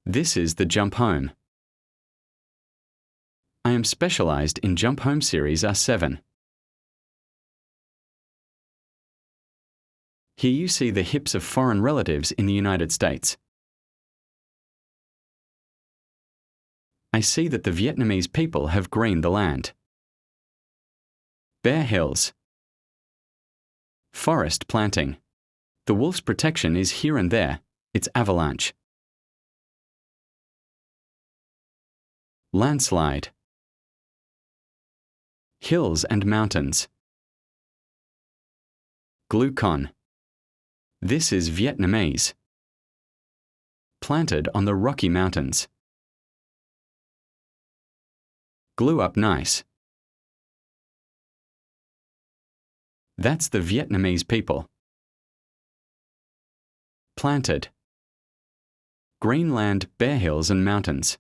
This is the Jump Home. I am specialized in Jump Home Series R7. Here you see the hips of foreign relatives in the United States. I see that the Vietnamese people have greened the land. Bare hills. Forest planting. The wolf's protection is here and there. It's avalanche. Landslide. Hills and mountains. Glucon. This is Vietnamese. Planted on the Rocky Mountains. Glue up nice. That's the Vietnamese people. Planted. Greenland, bare hills and mountains.